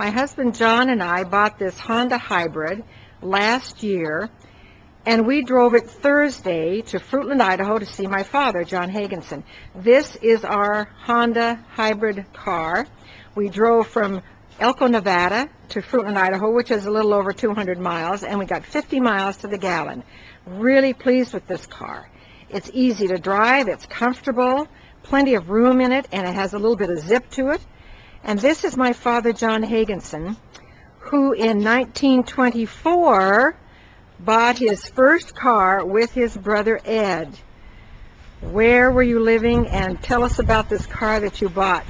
My husband John and I bought this Honda Hybrid last year, and we drove it Thursday to Fruitland, Idaho to see my father, John Hagenson. This is our Honda Hybrid car. We drove from Elko, Nevada to Fruitland, Idaho, which is a little over 200 miles, and we got 50 miles to the gallon. Really pleased with this car. It's easy to drive, it's comfortable, plenty of room in it, and it has a little bit of zip to it. And this is my father, John Hagenson, who in 1924 bought his first car with his brother Ed. Where were you living? And tell us about this car that you bought,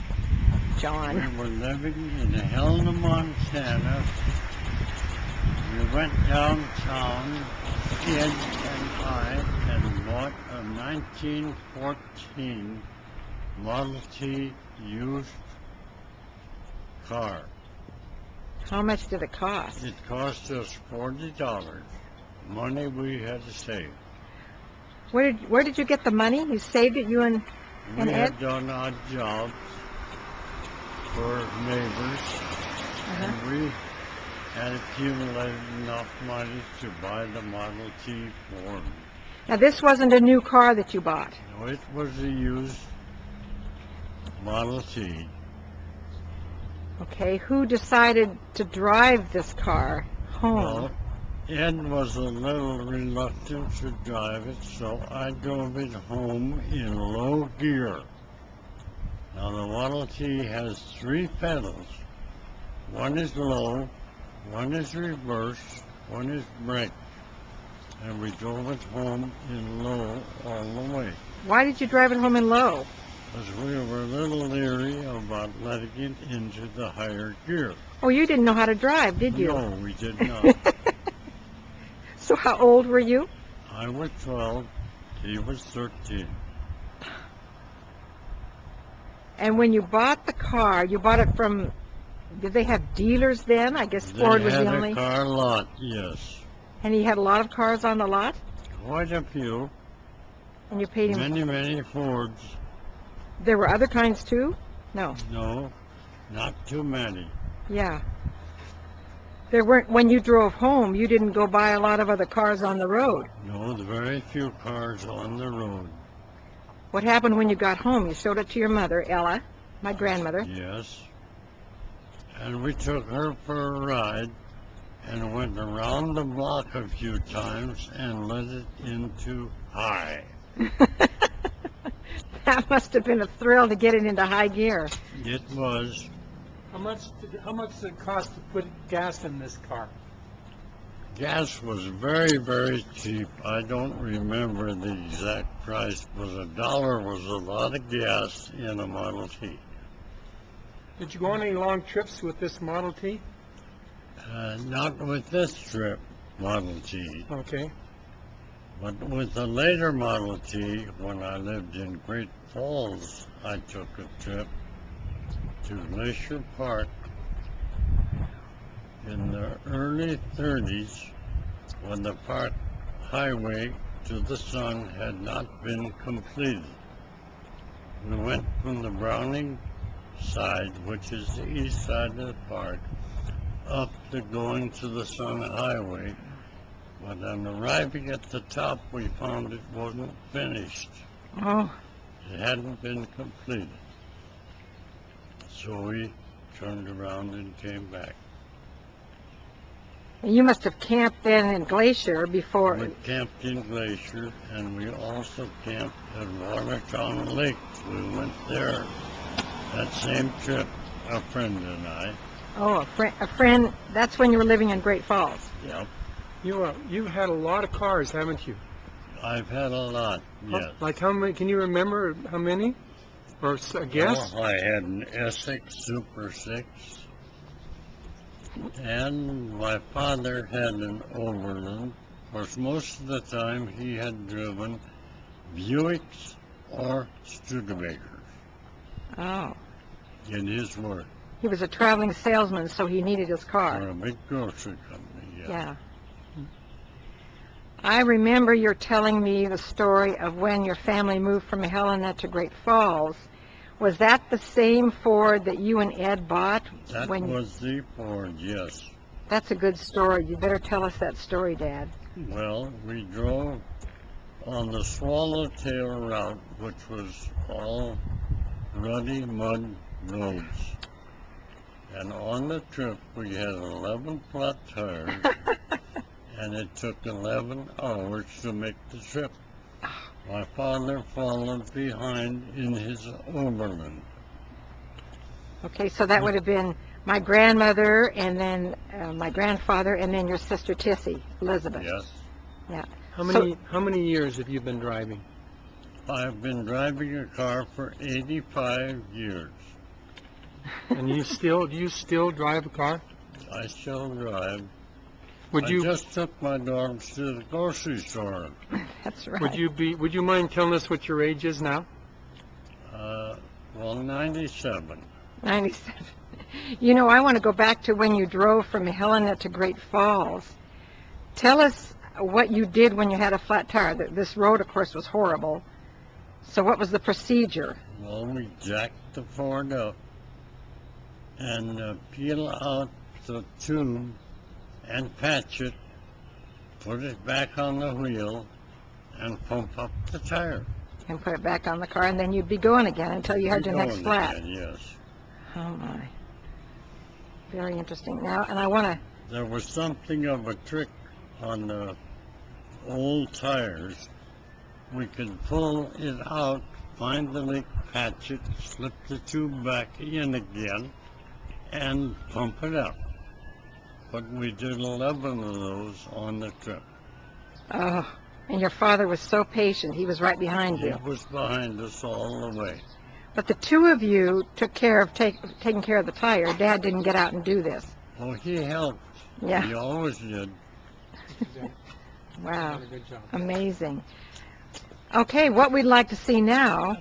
John. We were living in Helena, Montana. We went downtown, Ed and I, and bought a 1914 Model T used car. How much did it cost? It cost us $40. Money we had to save. Where did you get the money? You saved it, you and We Ed? had done odd jobs for neighbors, and we had accumulated enough money to buy the Model T for me. Now this wasn't a new car that you bought. No, it was a used Model T. Okay, who decided to drive this car home? Well, Ed was a little reluctant to drive it, so I drove it home in low gear. Now the Model T has 3 pedals. One is low, one is reverse, one is brake. And we drove it home in low all the way. Why did you drive it home in low? Because we were a little leery about letting it into the higher gear. Oh, you didn't know how to drive, did you? No, we did not. So how old were you? I was 12, he was 13. And when you bought the car, you bought it from, did they have dealers then? I guess Ford was the They only. had a car lot, yes. And he had a lot of cars on the lot? Quite a few. And you paid him. Many Fords. There were other kinds too? No. No, not too many. Yeah. There weren't, when you drove home, you didn't go buy a lot of other cars on the road. No, very few cars on the road. What happened when you got home? You showed it to your mother, Ella, my grandmother. Yes. And we took her for a ride and went around the block a few times and let it into high. That must have been a thrill to get it into high gear. It was. How much does it cost to put gas in this car? Gas was very cheap. I don't remember the exact price, but $1 was a lot of gas in a Model T. Did you go on any long trips with this Model T? Not with this trip, Model T, Okay. but with the later Model T, when I lived in Great Falls, I took a trip to Glacier Park in the early 30s when the park highway to the sun had not been completed. We went from the Browning side, which is the east side of the park, up to going to the Sun Highway, but on arriving at the top we found it wasn't finished. Oh, It hadn't been completed. So we turned around and came back. you must have camped then in Glacier before. We camped in Glacier, and we also camped at Watertown Lake. We went there that same trip, a friend and I. Oh, a friend. That's when you were living in Great Falls. Yep, You've had a lot of cars, haven't you? I've had a lot, yes. Like how many? Can you remember how many? Or a guess? Well, I had an Essex Super 6, and my father had an Overland. Of course, most of the time he had driven Buicks or Studebakers Oh, in his work he was a traveling salesman, so he needed his for car. a big grocery company. Yeah. I remember you're telling me the story of when your family moved from Helena to Great Falls. Was that the same Ford that you and Ed bought? That was the Ford, yes. That's a good story. You better tell us that story, Dad. Well, we drove on the Swallowtail route, which was all ruddy mud roads. And on the trip, we had 11 flat tires, and it took 11 hours to make the trip. My father followed behind in his Oberlin. Okay, so that would have been my grandmother, and then my grandfather, and then your sister Tissy, Elizabeth. Yes. Yeah. How many years have you been driving? I've been driving a car for 85 years. And do you still drive a car? I still drive. Would I you just took my dogs to the grocery store. That's right. would you mind telling us what your age is now? Well, 97. 97. You know, I want to go back to when you drove from Helena to Great Falls. Tell us what you did when you had a flat tire. This road, of course, was horrible. So what was the procedure? Well, we jacked the Ford up and peel out the tube and patch it, put it back on the wheel, and pump up the tire. And put it back on the car, and then you'd be going again until you had your next Going flat. again, yes. Oh, my. Very interesting. Now, and I want to... There was something of a trick on the old tires. We could pull it out, find the leak, patch it, slip the tube back in again, and pump it up. But we did 11 of those on the trip. Oh, and your father was so patient. He was right behind you. He was behind us all the way. But the two of you took care of taking care of the tire. Dad didn't get out and do this. Oh, he helped. Yeah. He always did. Wow. Good job. Amazing. Okay, what we'd like to see now,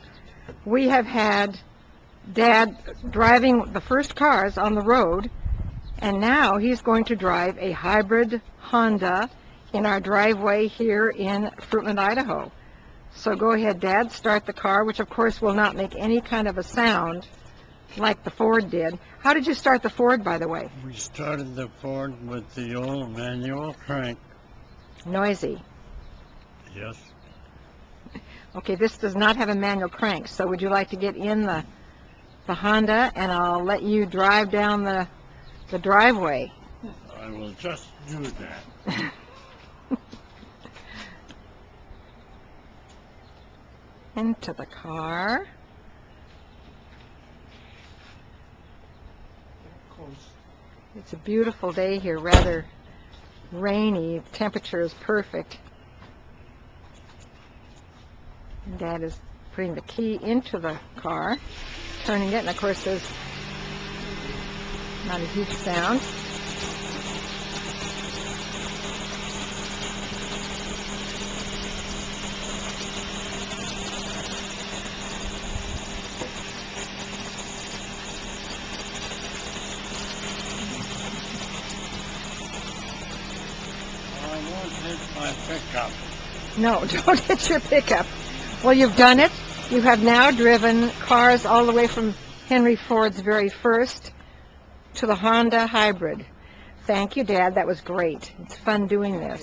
we have had Dad driving the first cars on the road, and now he's going to drive a hybrid Honda in our driveway here in Fruitland, Idaho. So go ahead, Dad, start the car, which of course will not make any kind of a sound like the Ford did. How did you start the Ford, by the way? We started the Ford with the old manual crank. Noisy. Yes. Okay, this does not have a manual crank, so would you like to get in the Honda, and I'll let you drive down the driveway. I will just do that. Into the car. It's a beautiful day here, rather rainy. The temperature is perfect. And Dad is putting the key into the car, turning it, and of course there's not a huge sound. I won't hit my pickup. No, don't hit your pickup. Well, you've done it. You have now driven cars all the way from Henry Ford's very first to the Honda Hybrid. Thank you, Dad. That was great. It's fun doing this.